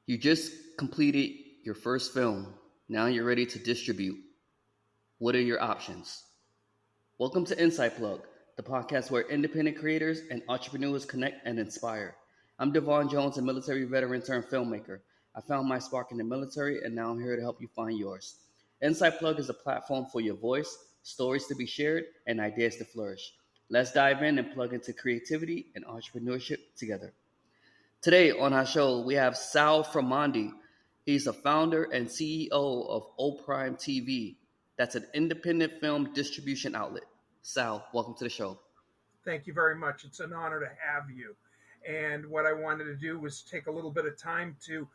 You just completed your first film. Now you're ready to distribute. What are your options? Welcome to Insight Plug, the podcast where independent creators and entrepreneurs connect and inspire. I'm Devon Jones, a military veteran turned filmmaker. I found my spark in the military, and now I'm here to help you find yours. Insight Plug is a platform for your voice, stories to be shared, and ideas to flourish. Let's dive in and plug into creativity and entrepreneurship together. Today on our show, we have Sal Framondi. He's the founder and CEO of OpprimeTV. That's an independent film distribution outlet. Sal, welcome to the show. Thank you very much. It's an honor to have you. And what I wanted to do was take a little bit of time to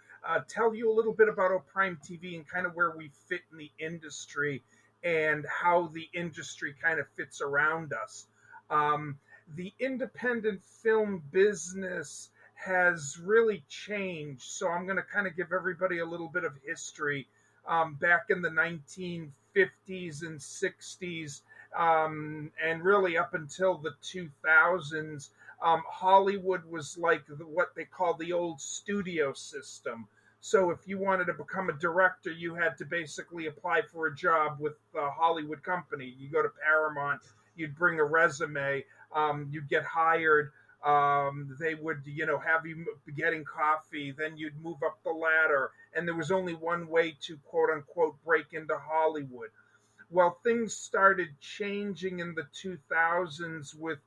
tell you a little bit about Prime TV and kind of where we fit in the industry and how the industry kind of fits around us. The independent film business has really changed. So I'm going to kind of give everybody a little bit of history. Back in the 1950s and 60s, and really up until the 2000s, Hollywood was like what they call the old studio system. So if you wanted to become a director, you had to basically apply for a job with a Hollywood company. You go to Paramount, you'd bring a resume, you'd get hired. They would, have you getting coffee, then you'd move up the ladder, and there was only one way to quote unquote break into Hollywood. Well, things started changing in the 2000s with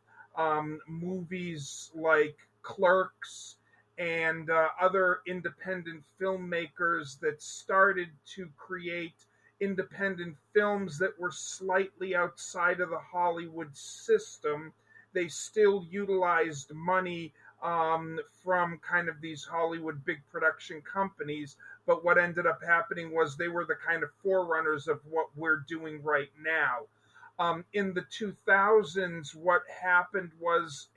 movies like Clerks and other independent filmmakers that started to create independent films that were slightly outside of the Hollywood system. They still utilized money from kind of these Hollywood big production companies. But what ended up happening was they were the kind of forerunners of what we're doing right now. In the 2000s, what happened was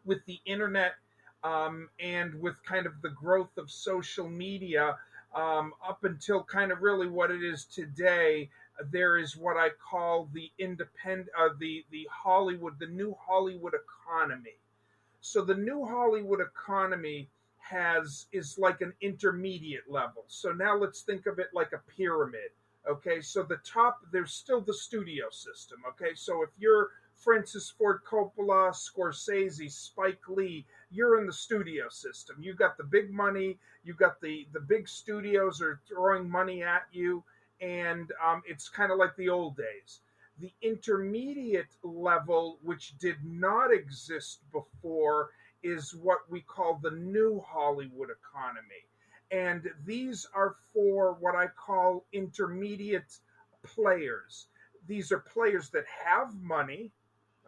with the internet and with kind of the growth of social media, up until kind of really what it is today, there is what I call the Hollywood, the new Hollywood economy. So the new Hollywood economy is like an intermediate level. So now let's think of it like a pyramid. Okay, so the top, there's still the studio system. Okay, so if you're Francis Ford Coppola, Scorsese, Spike Lee, you're in the studio system. You got the big money, you got the big studios are throwing money at you, and it's kind of like the old days. The intermediate level, which did not exist before, is what we call the new Hollywood economy. And these are for what I call intermediate players. These are players that have money,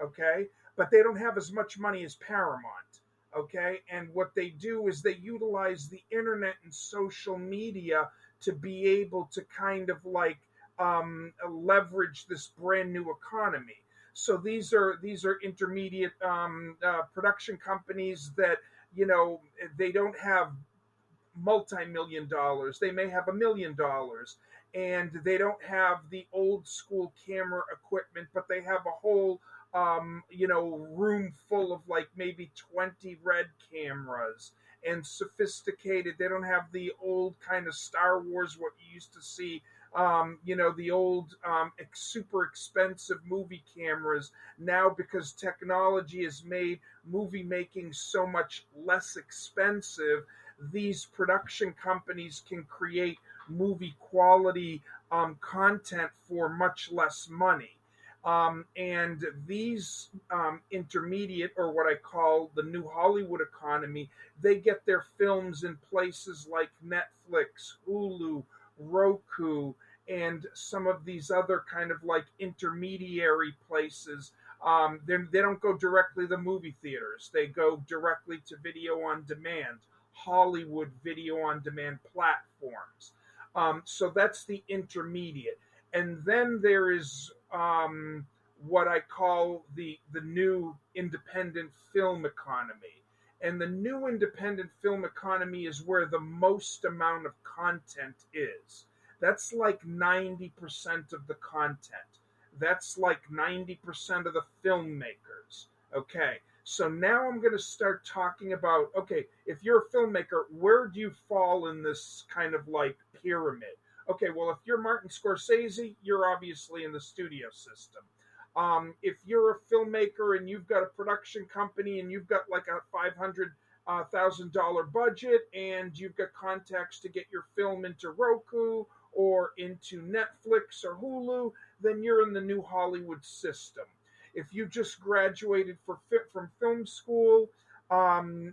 okay, but they don't have as much money as Paramount, okay? And what they do is they utilize the internet and social media to be able to kind of like leverage this brand new economy. So these are intermediate production companies that they don't have multi-million dollars. They may have $1 million, and they don't have the old school camera equipment, but they have a whole room full of like maybe 20 red cameras and sophisticated. They don't have the old kind of Star Wars, what you used to see, the old super expensive movie cameras now, because technology has made movie making so much less expensive. These production companies can create movie quality content for much less money. And these intermediate, or what I call the new Hollywood economy, they get their films in places like Netflix, Hulu, Roku, and some of these other kind of like intermediary places. They don't go directly to movie theaters. They go directly to video on demand, Hollywood video on demand platforms. So that's the intermediate. And then there is what I call the new independent film economy. And the new independent film economy is where the most amount of content is. That's like 90% of the content. That's like 90% of the filmmakers. Okay, So now I'm going to start talking about, okay, if you're a filmmaker, where do you fall in this kind of like pyramid? Okay, well, if you're Martin Scorsese, you're obviously in the studio system. If you're a filmmaker and you've got a production company and you've got like a $500,000 budget and you've got contacts to get your film into Roku or into Netflix or Hulu, then you're in the new Hollywood system. If you just graduated from film school,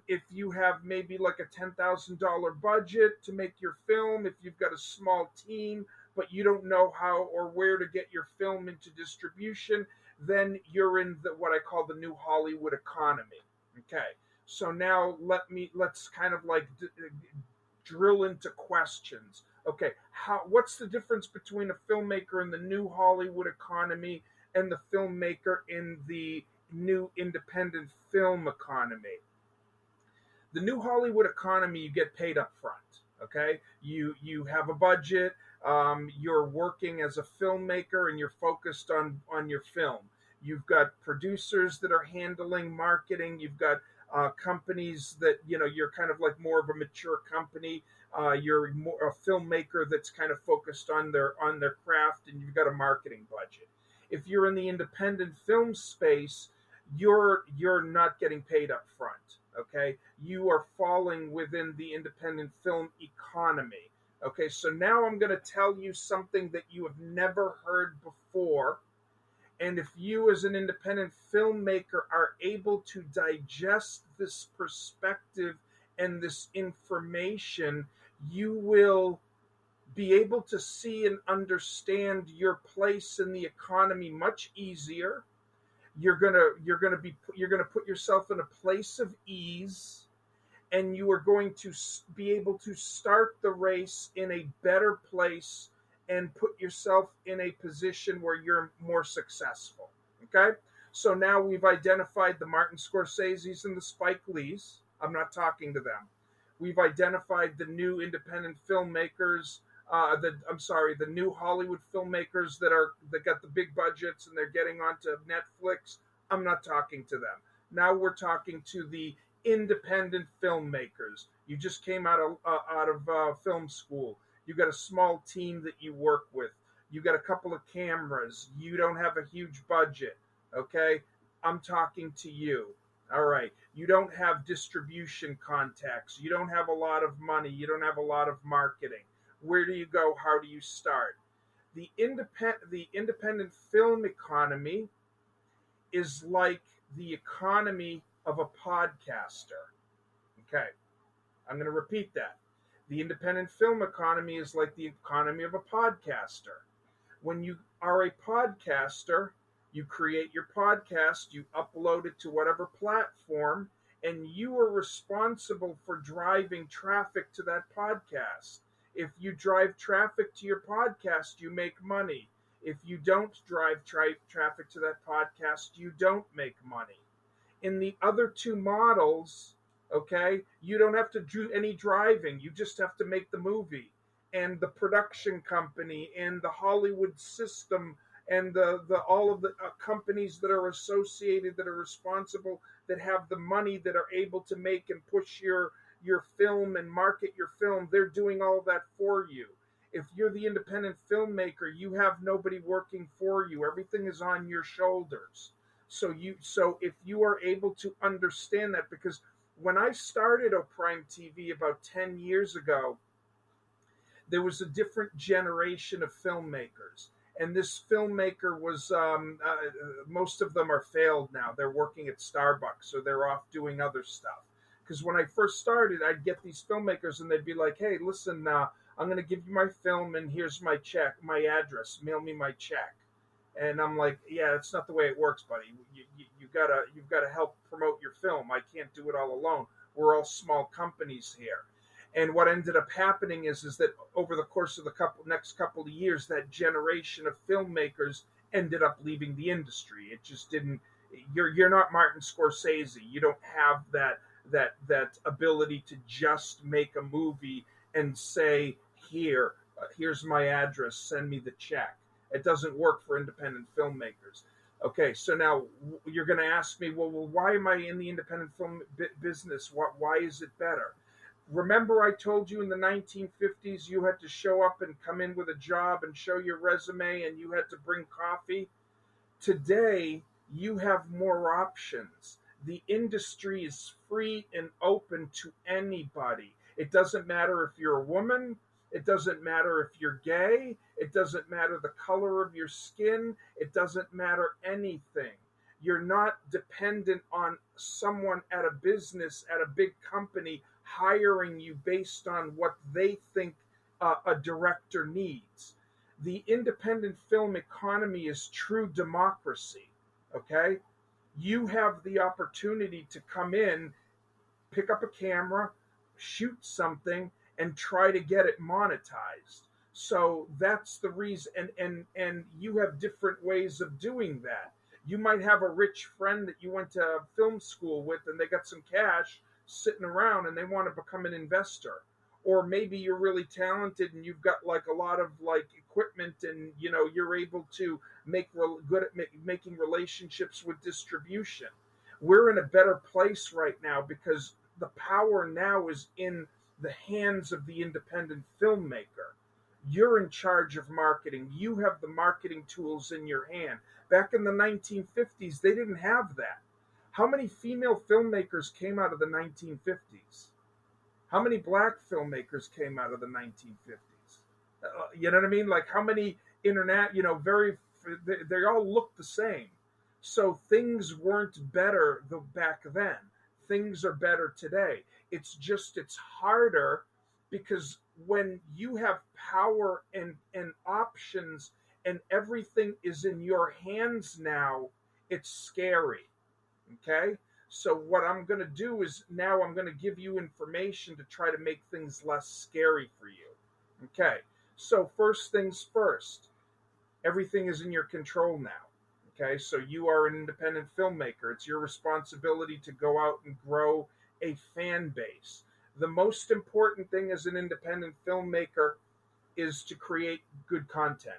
if you have maybe like a $10,000 budget to make your film, if you've got a small team, but you don't know how or where to get your film into distribution, then you're in what I call the new Hollywood economy. Okay. So now let's kind of like drill into questions. Okay, what's the difference between a filmmaker in the new Hollywood economy and the filmmaker in the new independent film economy? The new Hollywood economy, you get paid up front. Okay, you have a budget. You're working as a filmmaker and you're focused on your film. You've got producers that are handling marketing. You've got companies that you're kind of like more of a mature company. You're more a filmmaker that's kind of focused on their craft, and you've got a marketing budget. If you're in the independent film space, you're not getting paid up front. Okay, you are falling within the independent film economy. Okay, so now I'm going to tell you something that you have never heard before. And if you, as an independent filmmaker, are able to digest this perspective and this information, you will be able to see and understand your place in the economy much easier. You're gonna put yourself in a place of ease, and you are going to be able to start the race in a better place and put yourself in a position where you're more successful. Okay? So now we've identified the Martin Scorseses and the Spike Lees. I'm not talking to them. We've identified the new independent filmmakers, the new Hollywood filmmakers that got the big budgets and they're getting onto Netflix. I'm not talking to them. Now we're talking to the independent filmmakers. You just came out of film school. You got a small team that you work with. You got a couple of cameras. You don't have a huge budget. Okay, I'm talking to you. All right. You don't have distribution contacts. You don't have a lot of money. You don't have a lot of marketing. Where do you go? How do you start? The independent film economy is like the economy of a podcaster. Okay. I'm going to repeat that. The independent film economy is like the economy of a podcaster. When you are a podcaster, you create your podcast, you upload it to whatever platform, and you are responsible for driving traffic to that podcast. If you drive traffic to your podcast, you make money. If you don't drive traffic to that podcast, you don't make money. In the other two models, okay, you don't have to do any driving. You just have to make the movie. And the production company and the Hollywood system and all of the companies that are associated, that are responsible, that have the money, that are able to make and push your film and market your film, they're doing all that for you. If you're the independent filmmaker, you have nobody working for you. Everything is on your shoulders. So if you are able to understand that, because when I started OpprimeTV about 10 years ago, there was a different generation of filmmakers. And this filmmaker was, most of them are failed now. They're working at Starbucks or they're off doing other stuff. Because when I first started, I'd get these filmmakers and they'd be like, hey, listen, I'm going to give you my film and here's my check, my address, mail me my check. And I'm like, yeah, that's not the way it works, buddy. You've got to help promote your film. I can't do it all alone. We're all small companies here. And what ended up happening is that over the course of the next couple of years, that generation of filmmakers ended up leaving the industry. It just didn't. You're not Martin Scorsese. You don't have that ability to just make a movie and say, here's my address, send me the check. It doesn't work for independent filmmakers. Okay, so now you're going to ask me, well, why am I in the independent film business? Why is it better? Remember, I told you in the 1950s you had to show up and come in with a job and show your resume and you had to bring coffee? Today, you have more options. The industry is free and open to anybody. It doesn't matter if you're a woman, it doesn't matter if you're gay, it doesn't matter the color of your skin, it doesn't matter anything. You're not dependent on someone at a business, at a big company, hiring you based on what they think a director needs. The independent film economy is true democracy. Okay? You have the opportunity to come in, pick up a camera, shoot something, and try to get it monetized. So that's the reason, and you have different ways of doing that. You might have a rich friend that you went to film school with, and they got some cash sitting around, and they want to become an investor. Or maybe you're really talented and you've got like a lot of like equipment, and you're able to make good at making relationships with distribution. We're in a better place right now because the power now is in the hands of the independent filmmaker. You're in charge of marketing. You have the marketing tools in your hand. Back in the 1950s, they didn't have that. How many female filmmakers came out of the 1950s? How many black filmmakers came out of the 1950s? You know what I mean? Like how many internet, they all look the same. So things weren't better back then. Things are better today. It's harder because when you have power and options and everything is in your hands now, it's scary. Okay? So what I'm going to do is now I'm going to give you information to try to make things less scary for you. Okay? So first things first, everything is in your control now. Okay? So you are an independent filmmaker. It's your responsibility to go out and grow a fan base. The most important thing as an independent filmmaker is to create good content.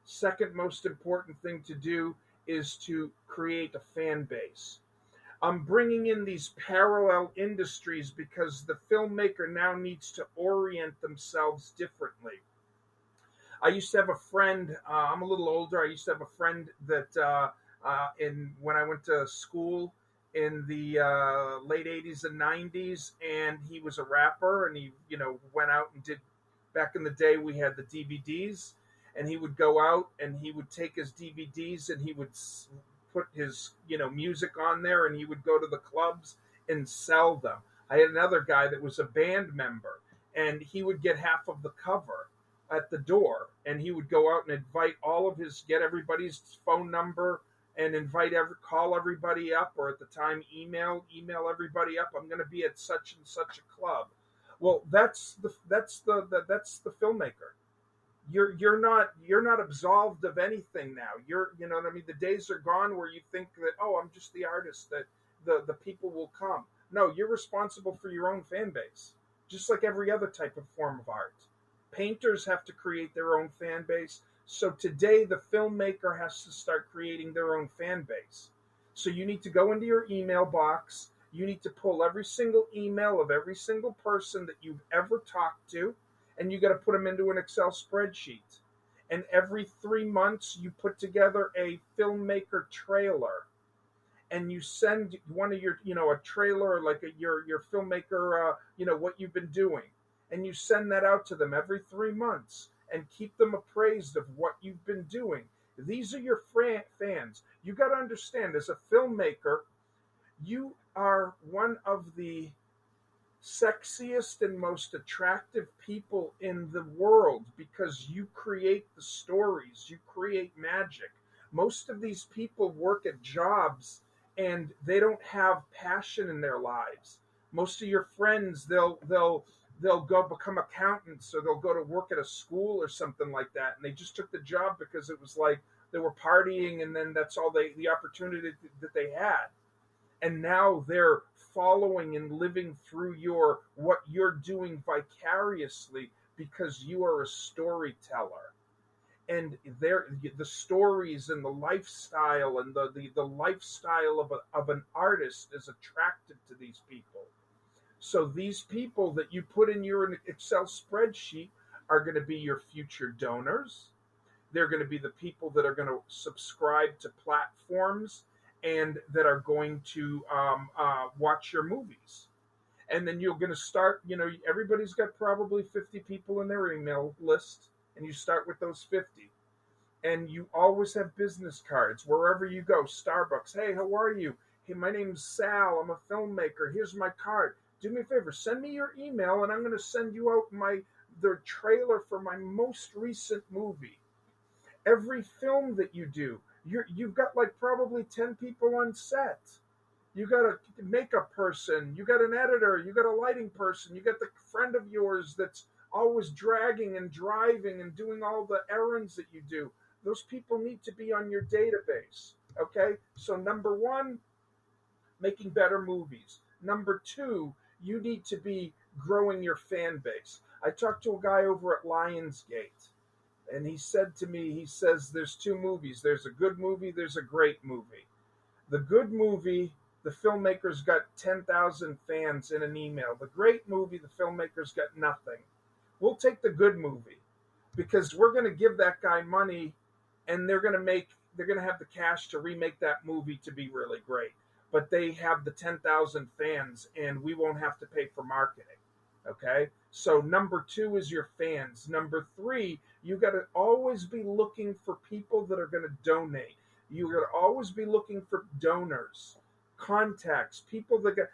Second most important thing to do is to create a fan base. I'm bringing in these parallel industries because the filmmaker now needs to orient themselves differently. I used to have a friend. I'm a little older. I used to have a friend that when I went to school in the late '80s and '90s, and he was a rapper, and he went out and did. Back in the day, we had the DVDs, and he would go out and he would take his DVDs and he would put his music on there, and he would go to the clubs and sell them. I had another guy that was a band member, and he would get half of the cover at the door, and he would go out and get everybody's phone number and call everybody up, or at the time email everybody up. I'm going to be at such and such a club. Well, that's the filmmaker. You're not absolved of anything now. You know what I mean. The days are gone where you think that, oh, I'm just the artist, that the people will come. No, you're responsible for your own fan base, just like every other type of form of art. Painters have to create their own fan base. So today the filmmaker has to start creating their own fan base. So you need to go into your email box. You need to pull every single email of every single person that you've ever talked to, and you got to put them into an Excel spreadsheet. And every 3 months, you put together a filmmaker trailer, and you send one of your, a trailer, like your filmmaker, what you've been doing, and you send that out to them every 3 months, and keep them appraised of what you've been doing. These are your fans. You got to understand, as a filmmaker, you are one of the sexiest and most attractive people in the world because you create the stories, you create magic. Most of these people work at jobs and they don't have passion in their lives. Most of your friends, they'll go become accountants, or they'll go to work at a school or something like that, and they just took the job because it was like they were partying, and then that's all the opportunity that they had. And now they're following and living through what you're doing vicariously because you are a storyteller. and the stories and the lifestyle and the lifestyle of an artist is attractive to these people. So these people that you put in your Excel spreadsheet are going to be your future donors. They're going to be the people that are going to subscribe to platforms and that are going to watch your movies. And then you're going to start, everybody's got probably 50 people in their email list, and you start with those 50. And you always have business cards wherever you go. Starbucks, hey, how are you? Hey, my name's Sal. I'm a filmmaker. Here's my card. Do me a favor, send me your email, and I'm going to send you out the trailer for my most recent movie. Every film that you do, you've got like probably 10 people on set. You got a makeup person, you got an editor, you got a lighting person, you got the friend of yours that's always dragging and driving and doing all the errands that you do. Those people need to be on your database. Okay? So number one, making better movies. Number two, you need to be growing your fan base. I talked to a guy over at Lionsgate, and he said to me, he says, there's two movies. There's a good movie, there's a great movie. The good movie, the filmmakers got 10,000 fans in an email. The great movie, the filmmakers got nothing. We'll take the good movie because we're going to give that guy money, and they're going to have the cash to remake that movie to be really great. But they have the 10,000 fans, and we won't have to pay for marketing. Okay? So number two is your fans. Number three, you got to always be looking for people that are going to donate. You got to always be looking for donors, contacts, people that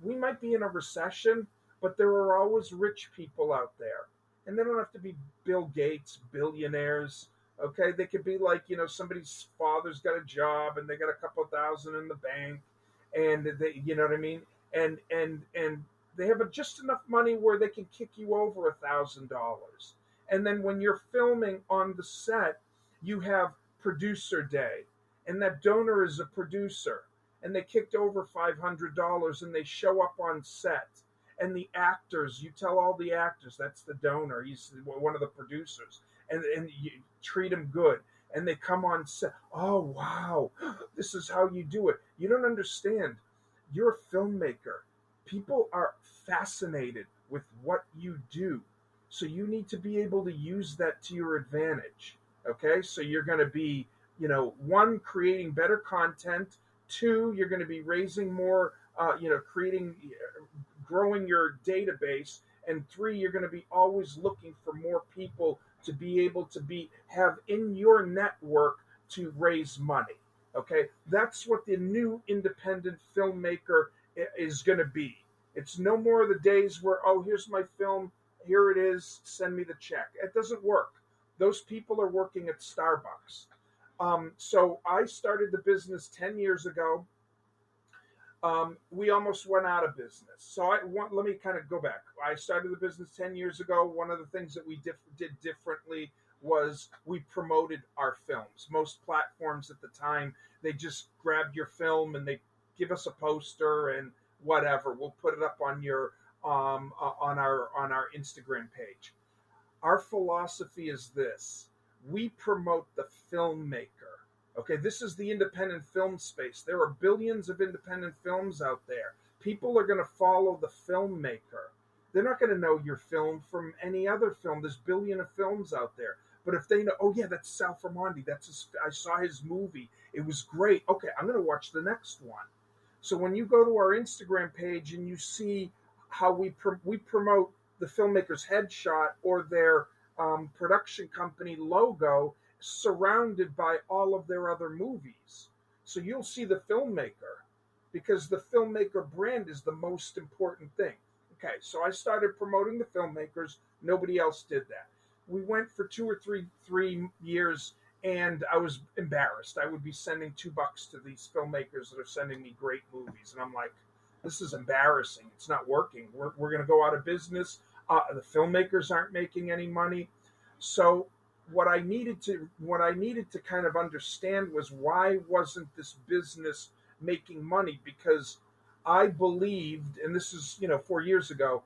we might be in a recession, but there are always rich people out there. And they don't have to be Bill Gates, billionaires. Okay? They could be like, somebody's father's got a job and they got a couple thousand in the bank, and they, you know what I mean? And they have just enough money where they can kick you over $1,000. And then when you're filming on the set, you have producer day, and that donor is a producer, and they kicked over $500, and they show up on set. And the actors, you tell all the actors, that's the donor. He's one of the producers, and you treat him good. And they come on set. Oh, wow, this is how you do it. You don't understand. You're a filmmaker. People are fascinated with what you do. So you need to be able to use that to your advantage. Okay? So you're going to be, one, creating better content. Two, you're going to be raising more, growing your database. And three, you're going to be always looking for more people to be able to have in your network to raise money. Okay? That's what the new independent filmmaker is going to be. It's no more of the days where, oh, here's my film, here it is, send me the check. It doesn't work. Those people are working at Starbucks. So I started the business 10 years ago. We almost went out of business. So let me kind of go back. I started the business 10 years ago. One of the things that we did differently was we promoted our films. Most platforms at the time, they just grabbed your film and they give us a poster and whatever. We'll put it up on your on our Instagram page. Our philosophy is this: we promote the filmmaker. Okay, this is the independent film space. There are billions of independent films out there. People are going to follow the filmmaker. They're not going to know your film from any other film. There's billion of films out there. But if they know, oh yeah, that's Sal Framondi. I saw his movie. It was great. Okay, I'm going to watch the next one. So when you go to our Instagram page and you see how we promote the filmmaker's headshot or their production company logo surrounded by all of their other movies. So you'll see the filmmaker because the filmmaker brand is the most important thing. Okay, so I started promoting the filmmakers. Nobody else did that. We went for 2 or 3 years, and I was embarrassed. I would be sending $2 to these filmmakers that are sending me great movies, and I'm like, this is embarrassing. It's not working. We're going to go out of business. The filmmakers aren't making any money. So what I needed to kind of understand was, why wasn't this business making money? Because I believed, and this is 4 years ago,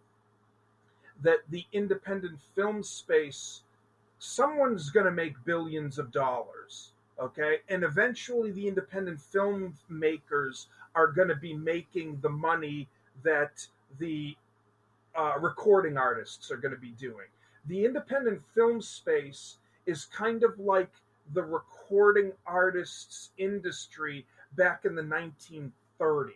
that the independent film space someone's going to make billions of dollars, okay? And eventually the independent filmmakers are going to be making the money that the recording artists are going to be doing. The independent film space is kind of like the recording artists industry back in the 1930s.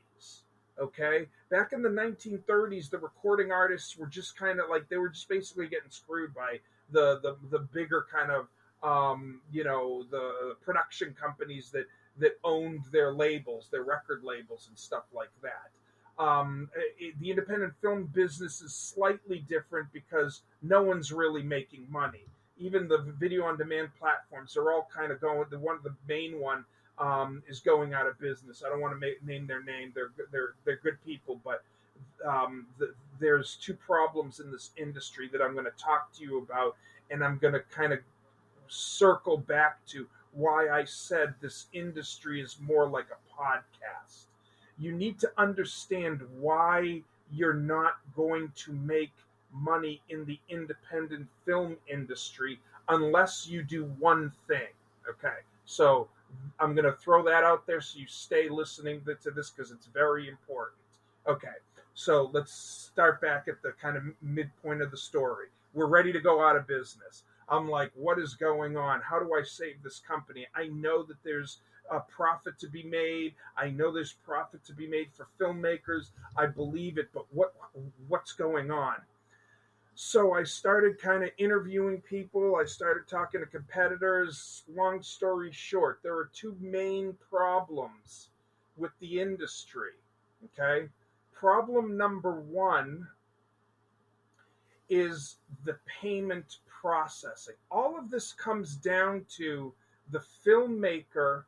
Okay, back in the 1930s, the recording artists were just kind of like, they were just basically getting screwed by the bigger kind of the production companies that owned their labels, their record labels, and stuff like that. The independent film business is slightly different because no one's really making money. Even the video on demand platforms are all kind of going. The main one is going out of business. I don't want to name their name. They're good people, but there's two problems in this industry that I'm going to talk to you about, and I'm going to kind of circle back to why I said this industry is more like a podcast. You need to understand why you're not going to make money in the independent film industry unless you do one thing. Okay, so I'm going to throw that out there so you stay listening to this because it's very important. Okay, so let's start back at the kind of midpoint of the story. We're ready to go out of business. I'm like, what is going on? How do I save this company? I know that there's a profit to be made. I know there's profit to be made for filmmakers. I believe it, but what's going on? So I started kind of interviewing people. I started talking to competitors. Long story short, there are two main problems with the industry. Okay. Problem number one is the payment processing. All of this comes down to the filmmaker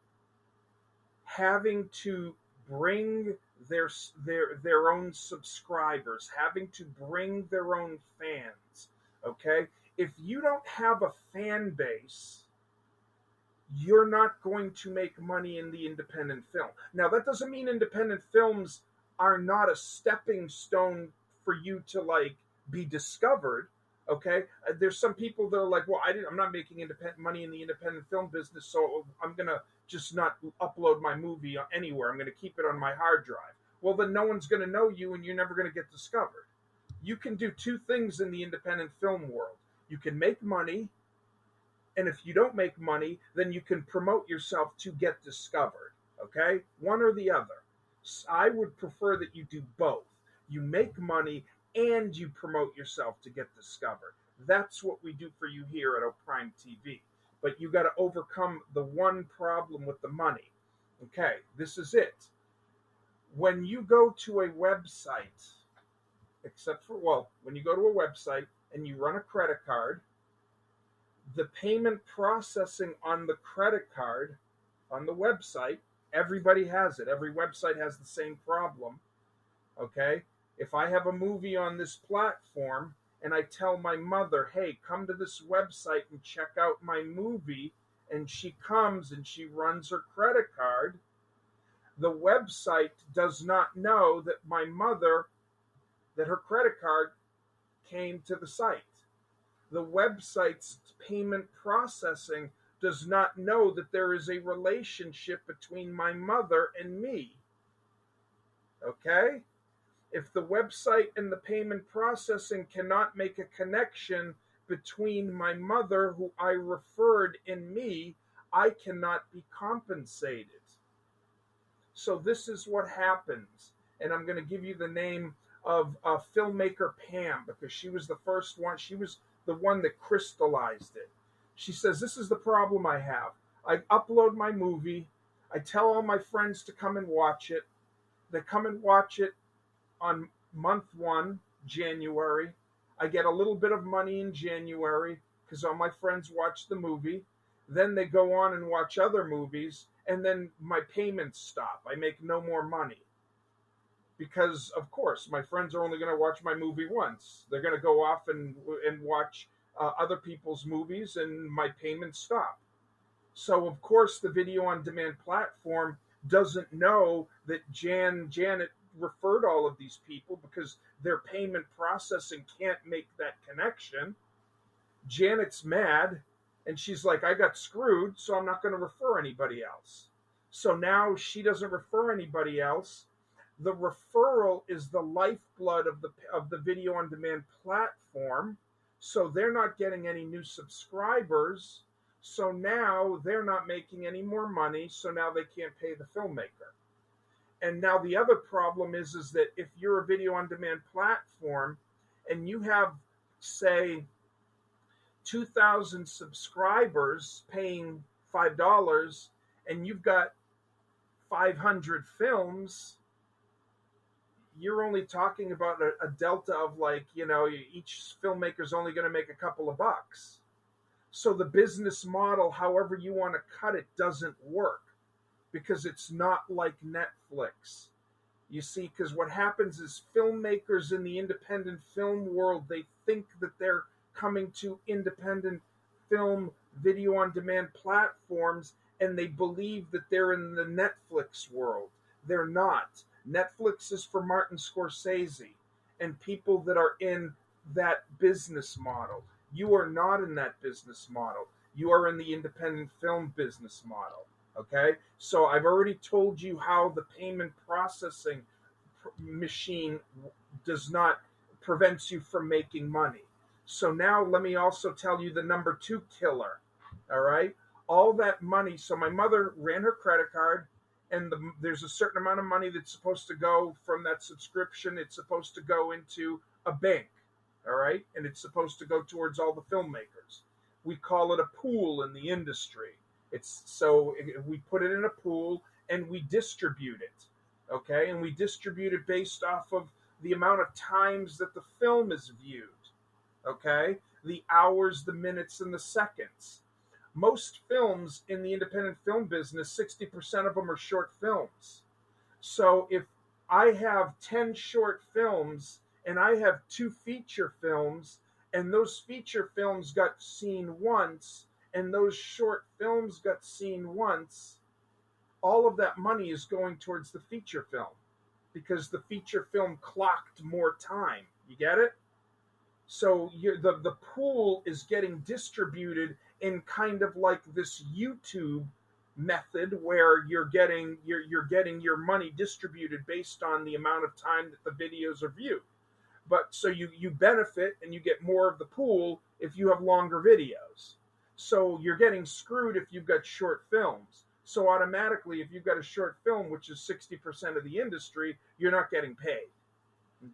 having to bring their own subscribers, having to bring their own fans. Okay? If you don't have a fan base, you're not going to make money in the independent film. Now, that doesn't mean independent films are not a stepping stone for you to like be discovered. Okay, there's some people that are like, well, I'm not making independent money in the independent film business, so I'm gonna just not upload my movie anywhere. I'm gonna keep it on my hard drive. Well, then no one's gonna know you, and you're never gonna get discovered. You can do two things in the independent film world. You can make money, and if you don't make money, then you can promote yourself to get discovered. Okay, one or the other. I would prefer that you do both. You make money and you promote yourself to get discovered. That's what we do for you here at OpprimeTV. But you got to overcome the one problem with the money. Okay, this is it. When you go to a website, when you go to a website and you run a credit card, the payment processing on the credit card on the website, everybody has it. Every website has the same problem. Okay? If I have a movie on this platform and I tell my mother, hey, come to this website and check out my movie, and she comes and she runs her credit card, the website does not know that that her credit card came to the site. The website's payment processing does not know that there is a relationship between my mother and me. Okay? If the website and the payment processing cannot make a connection between my mother, who I referred, and me, I cannot be compensated. So this is what happens. And I'm going to give you the name of filmmaker Pam, because she was the first one. She was the one that crystallized it. She says, this is the problem I have. I upload my movie. I tell all my friends to come and watch it. They come and watch it on month 1, January. I get a little bit of money in January because all my friends watch the movie. Then they go on and watch other movies, and then my payments stop. I make no more money. Because, of course, my friends are only going to watch my movie once. They're going to go off and watch other people's movies, and my payments stop. So, of course, the video on demand platform doesn't know that Janet referred all of these people, because their payment processing can't make that connection. Janet's mad, and she's like, I got screwed, so I'm not going to refer anybody else. So now she doesn't refer anybody else. The referral is the lifeblood of the video on demand platform. So they're not getting any new subscribers. So now they're not making any more money. So now they can't pay the filmmaker. And now the other problem is that if you're a video on demand platform and you have, say, 2,000 subscribers paying $5 and you've got 500 films, you're only talking about a delta of like, each filmmaker's only going to make a couple of bucks. So the business model, however you want to cut it, doesn't work because it's not like Netflix. You see, because what happens is filmmakers in the independent film world, they think that they're coming to independent film video on demand platforms and they believe that they're in the Netflix world. They're not. Netflix is for Martin Scorsese and people that are in that business model. You are not in that business model. You are in the independent film business model. Okay? So I've already told you how the payment processing machine does not prevents you from making money. So now let me also tell you the number two killer. All right? All that money. So my mother ran her credit card, and there's a certain amount of money that's supposed to go from that subscription. It's supposed to go into a bank. All right? And it's supposed to go towards all the filmmakers. We call it a pool in the industry. We put it in a pool and we distribute it. Okay? And we distribute it based off of the amount of times that the film is viewed. Okay? The hours, the minutes, and the seconds. Most films in the independent film business, 60% of them are short films. So if I have 10 short films and I have 2 feature films, and those feature films got seen once, and those short films got seen once, all of that money is going towards the feature film because the feature film clocked more time. You get it? So the pool is getting distributed in kind of like this YouTube method where you're getting your money distributed based on the amount of time that the videos are viewed. But so you benefit and you get more of the pool if you have longer videos. So you're getting screwed if you've got short films. So automatically, if you've got a short film, which is 60% of the industry, you're not getting paid.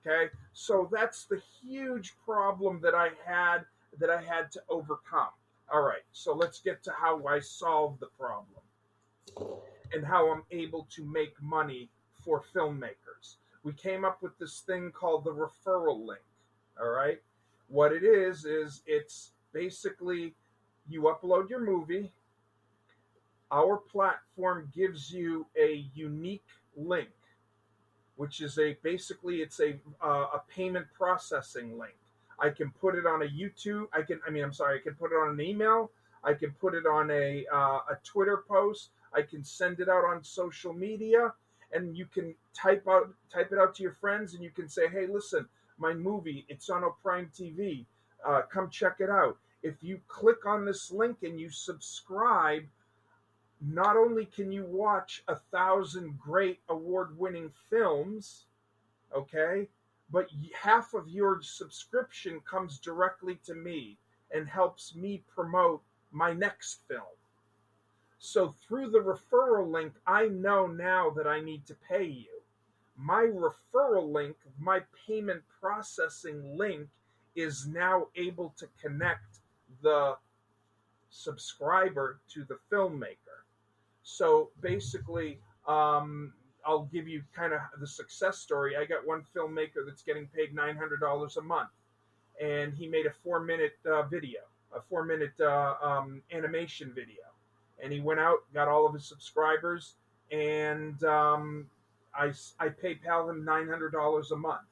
Okay, so that's the huge problem that I had to overcome. All right, so let's get to how I solved the problem and how I'm able to make money for filmmakers. We came up with this thing called the referral link. All right, what it is it's basically you upload your movie. Our platform gives you a unique link, which is it's a payment processing link. I can put it on a YouTube. I can put it on an email. I can put it on a Twitter post. I can send it out on social media, and you can type it out to your friends, and you can say, hey, listen, my movie, it's on OpprimeTV. Come check it out. If you click on this link and you subscribe, not only can you watch 1,000 great award-winning films, okay, but half of your subscription comes directly to me and helps me promote my next film. So through the referral link, I know now that I need to pay you. My referral link, my payment processing link, is now able to connect the subscriber to the filmmaker. So basically, I'll give you kind of the success story. I got one filmmaker that's getting paid $900 a month, and he made a 4-minute video, a 4-minute animation video. And he went out, got all of his subscribers, and I PayPal him $900 a month.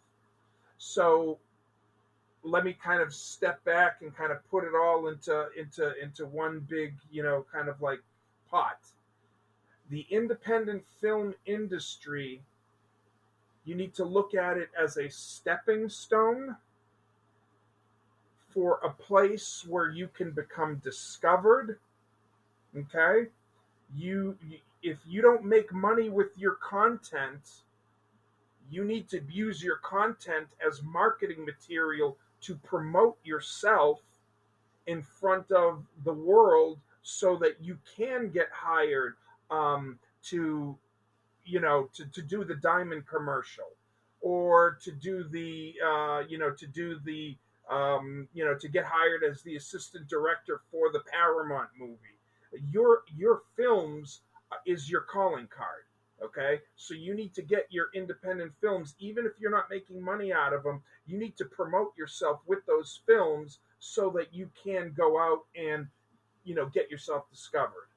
So let me kind of step back and kind of put it all into one big, kind of like pot. The independent film industry, you need to look at it as a stepping stone for a place where you can become discovered. Okay, if you don't make money with your content, you need to use your content as marketing material to promote yourself in front of the world so that you can get hired to to do the diamond commercial, or to do the to get hired as the assistant director for the Paramount movie. Your films is your calling card. Okay, so you need to get your independent films, even if you're not making money out of them. You need to promote yourself with those films so that you can go out and get yourself discovered.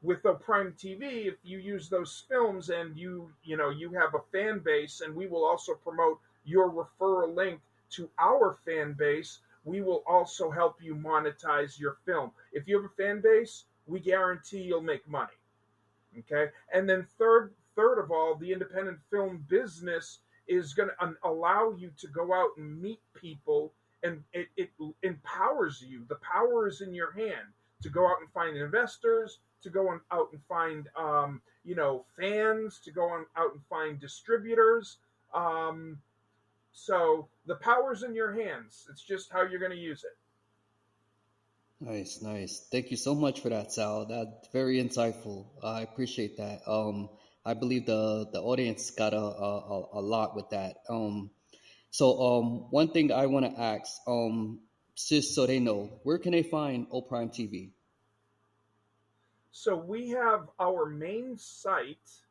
With OpprimeTV, if you use those films and you have a fan base, and we will also promote your referral link to our fan base, we will also help you monetize your film. If you have a fan base, we guarantee you'll make money. Okay, and then third of all, the independent film business is going to allow you to go out and meet people, and it empowers you. The power is in your hand to go out and find investors, to go out and find fans, to go out and find distributors. So the power's in your hands. It's just how you're going to use it. Nice, nice. Thank you so much for that, Sal. That's very insightful. I appreciate that. I believe the audience got a lot with that. One thing I want to ask, just so they know, where can they find Oprime TV? So we have our main site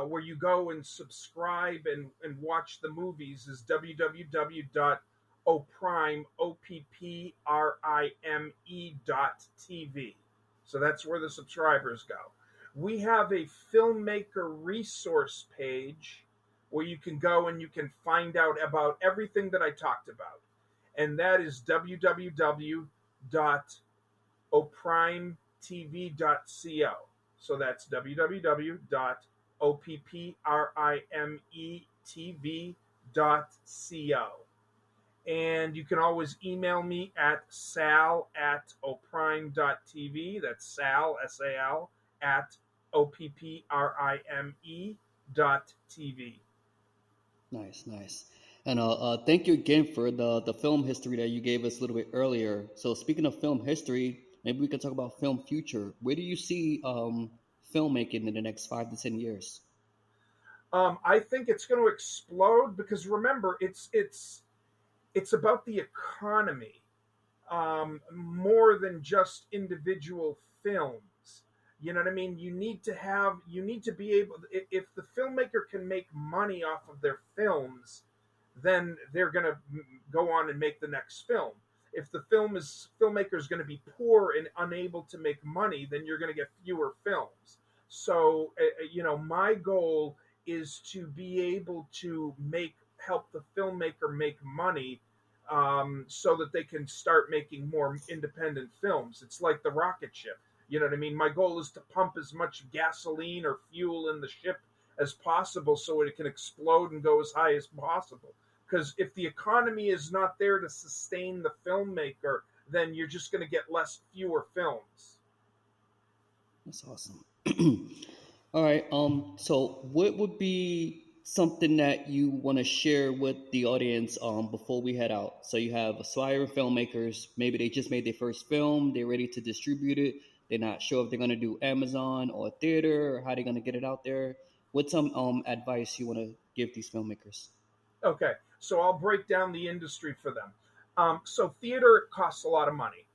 where you go and subscribe and watch the movies is www.opprime.tv. So that's where the subscribers go. We have a filmmaker resource page where you can go and you can find out about everything that I talked about. And that is www.opprimetv.co. So that's www.opprimetv.co. And you can always email me at sal@opprime.tv. That's Sal, S-A-L, at OPPRIME.tv. Nice, nice. And thank you again for the film history that you gave us a little bit earlier. So speaking of film history, maybe we could talk about film future. Where do you see filmmaking in the next 5 to 10 years? I think it's going to explode because remember, it's about the economy more than just individual films. You know what I mean? You need to be able. If the filmmaker can make money off of their films, then they're going to go on and make the next film. If the filmmaker is going to be poor and unable to make money, then you're going to get fewer films. So, my goal is to be able to help the filmmaker make money, so that they can start making more independent films. It's like the rocket ship. You know what I mean? My goal is to pump as much gasoline or fuel in the ship as possible so it can explode and go as high as possible. Because if the economy is not there to sustain the filmmaker, then you're just going to get fewer films. That's awesome. All right. So what would be something that you want to share with the audience before we head out? So you have aspiring filmmakers. Maybe they just made their first film. They're ready to distribute it. They're not sure if they're going to do Amazon or theater or how they're going to get it out there. What's some advice you want to give these filmmakers? Okay, so I'll break down the industry for them. So theater costs a lot of money.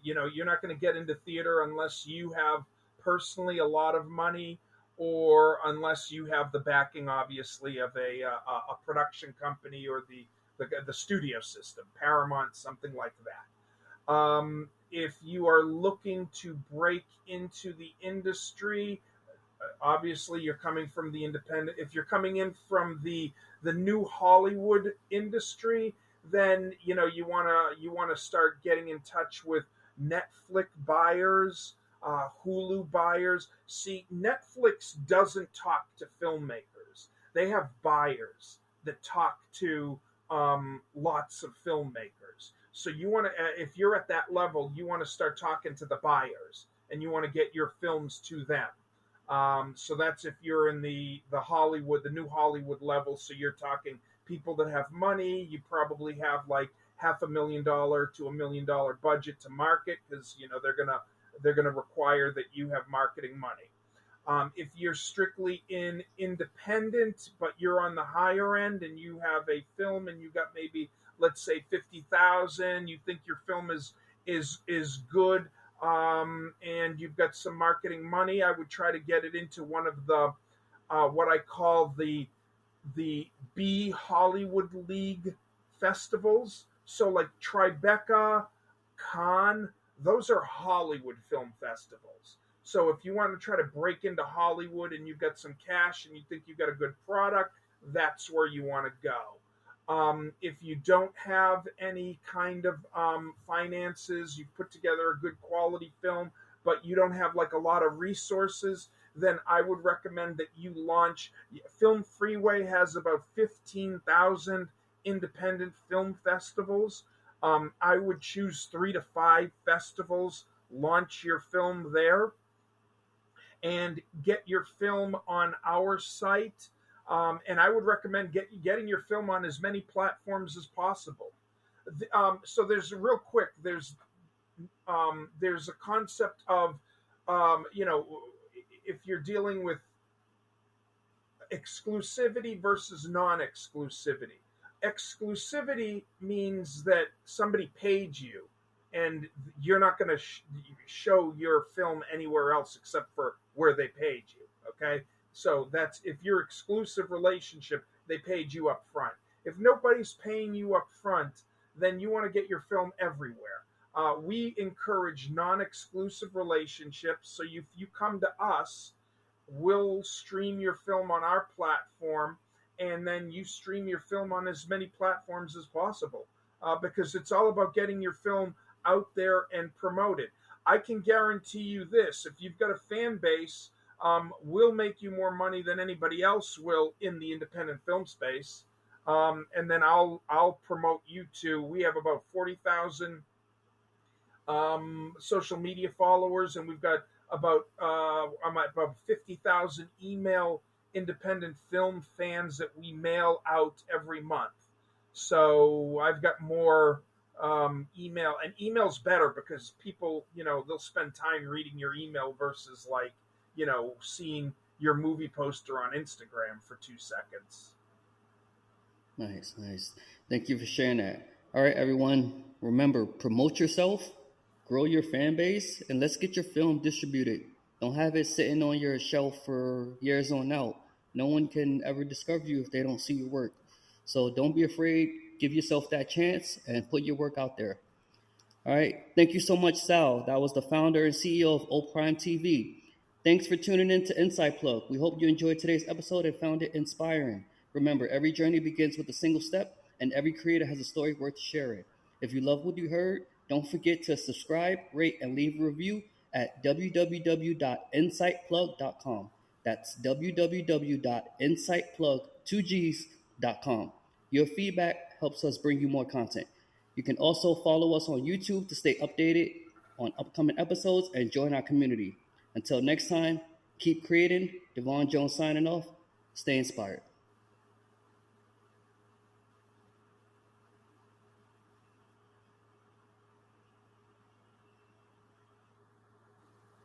You're not going to get into theater unless you have personally a lot of money, or unless you have the backing, obviously, of a production company or the studio system, Paramount, something like that. If you are looking to break into the industry, obviously you're coming from the independent. If you're coming in from the new Hollywood industry, then you want to start getting in touch with Netflix buyers, Hulu buyers. See, Netflix doesn't talk to filmmakers. They have buyers that talk to lots of filmmakers. So you want to, if you're at that level, you want to start talking to the buyers, and you want to get your films to them. So that's if you're in the Hollywood, the new Hollywood level. So you're talking people that have money. You probably have like $500,000 to $1 million budget to market, because they're gonna require that you have marketing money. If you're strictly in independent, but you're on the higher end and you have a film and you got maybe, let's say, 50,000, you think your film is good, and you've got some marketing money, I would try to get it into one of the what I call the B Hollywood League festivals. So like Tribeca, Cannes, those are Hollywood film festivals. So if you want to try to break into Hollywood and you've got some cash and you think you've got a good product, that's where you want to go. If you don't have any kind of finances, you put together a good quality film, but you don't have like a lot of resources, then I would recommend that you launch. Film Freeway has about 15,000 independent film festivals. I would choose 3 to 5 festivals, launch your film there, and get your film on our site. And I would recommend getting your film on as many platforms as possible. So there's real quick. There's a concept of, if you're dealing with exclusivity versus non-exclusivity. Exclusivity means that somebody paid you, and you're not going to show your film anywhere else except for where they paid you. Okay, so that's if your exclusive relationship, they paid you up front. If nobody's paying you up front, then you want to get your film everywhere. We encourage non-exclusive relationships. So if you come to us, we'll stream your film on our platform, and then you stream your film on as many platforms as possible, because it's all about getting your film out there and promoted. I can guarantee you this: if you've got a fan base, we'll make you more money than anybody else will in the independent film space. And then I'll promote you to. We have about 40,000 social media followers, and we've got about 50,000 email independent film fans that we mail out every month. So I've got more email, and email's better because people, they'll spend time reading your email versus like, seeing your movie poster on Instagram for 2 seconds. Nice, nice. Thank you for sharing that. All right, everyone. Remember, promote yourself, grow your fan base, and let's get your film distributed. Don't have it sitting on your shelf for years on out. No one can ever discover you if they don't see your work. So don't be afraid. Give yourself that chance and put your work out there. All right. Thank you so much, Sal. That was the founder and CEO of OpprimeTV. Thanks for tuning in to Inside Plug. We hope you enjoyed today's episode and found it inspiring. Remember, every journey begins with a single step, and every creator has a story worth sharing. If you love what you heard, don't forget to subscribe, rate, and leave a review at www.insightplug.com. That's www.insightplug2gs.com. Your feedback helps us bring you more content. You can also follow us on YouTube to stay updated on upcoming episodes and join our community. Until next time, keep creating. Devon Jones signing off. Stay inspired.